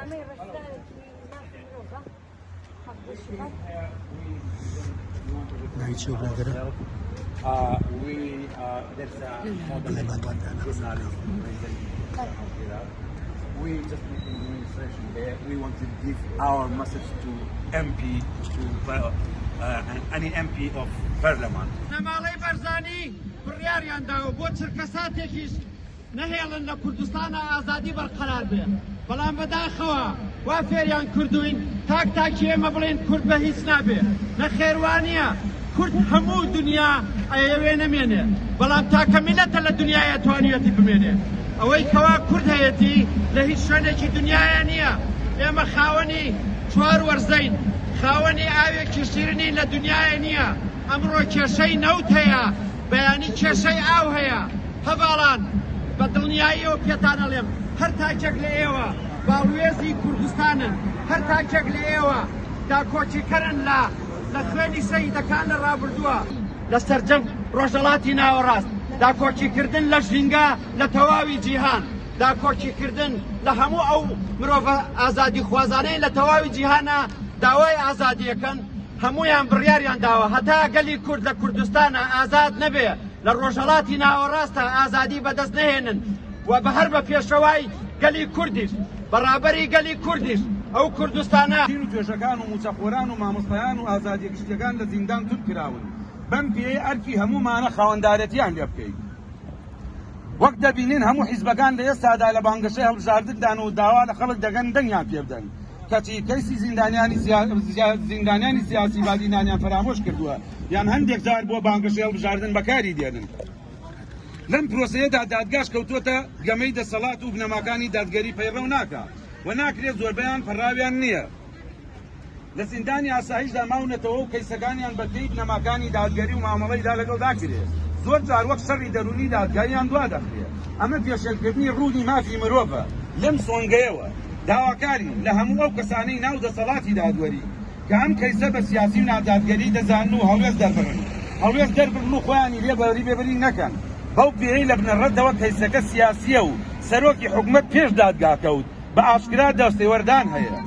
We just making demonstration there. We want to give our message to MP, to any MP of Parliament. نماڵەی بەرزانی بڕیاریاندا و بۆ چرکەساتێکیش نەهێڵن لە کوردستانە ئازادی بەرقەرار بێ بەڵام بەداخەوە وا فێریان کردوین تاک تاکی ئێمە بڵێن کورد بە هیچ نابێ نەخێوانیە کورد هەموو دنیا ئەیەوێ نەمێنێ بەڵام تاکە میلەتە لە دنیای توانیەتی بمێنێ ئەوەی کەوا کورد هەیەتی لە هیچ شوێنێکی دنیایە نییە ئێمە خاوەنی چوار وەرزەین خاوەنی ئاوێکی شیرنی لە دنیایە نییە ئەمڕۆ کێشەی نەوت هەیە بەیانی کێشەی ئاو هەیە هەڤاڵان بە دڵنیاییەوە پێتانەڵێم هەر تاکێک لە ئێوە باڵوێزی کوردستانن هەر تاکێک لە ئێوە داکۆچیکەرن لە خوێنی سەیدەکان لە ڕابردووە لە سەرجەم ڕۆژهەڵاتی ناوەڕاست داکۆچیکردن لە ژینگە لە تەواوی جیهان داکۆچیکردن لە هەموو ئەو مرۆڤە ئازادی خوازانەی لە تەواوی جیهانە داوای ئازادیەکەن هەمویان بڕیاریان داوە هەتا گەلی کورد لە کوردستانە ئازاد نەبێ لە ڕۆژهەڵاتی ناوەڕاستە ئازادی بەدەست نەهێنن و بە هەر بە پێشەوای گەلی کوردیش بەڕابەری گەلی کوردیش ئەو کوردستانە دین و توێژەکان و موچەخۆران و مامۆستایان و ئازادی گشتیەکان لە زیندان توت کراون بەم پێی ئەرکی هەمومانە خاوەندارەتیان لێ بکەین وەک دەبینین هەموو حیزبەکان لە ئێستادا لە بانگەشەی هەڵبژاردندان و داوا لە خەڵک دەگەن دەنگیان پێ بدەن کەچی کەیسی زیندانیانی سیاسی بادینانیان فرامۆش کردووە یان هەندێک جار بۆ بانگەشەی هەڵبژاردن بەکاری دێنن لەم پرۆسەیەدا دادگاش کەوتووەتە گەمەی دەسەڵات و بنەماکانی دادگەری پەیڕەو ناکا و ناکرێت زۆربەیان پەڕاویان نییە لە زیندانی ئاسایشدا ماونەتەوە و کەیسەکانیان بەپێی بنەماکانی دادگەری و مامەڵەیدا لەگەڵ داکرێت زۆر جار وەک شەڕی دەرونی دادگاریان دوا دەخرێت ئەمە پێشێلکردنی ڕوونی مافی مرۆڤە لەم سۆنگەیەوە داواکارین لە هەموو ئەو کەسانەی ناو دەسەڵاتی دادوەری کە ئەم کەیسە بە سیاسی و نادادگەری دەزانن و هەڵوێست دەربڕن هەڵوێست دەربڕن و خۆیانی لێبەری نەکەن بەو پێی لە بنەڕەتەوە کەیسەکە سیاسیە و سەرۆکی حکومەت پێش دادگاکەوت بە ئاشکرا دەستێوەردان هەیە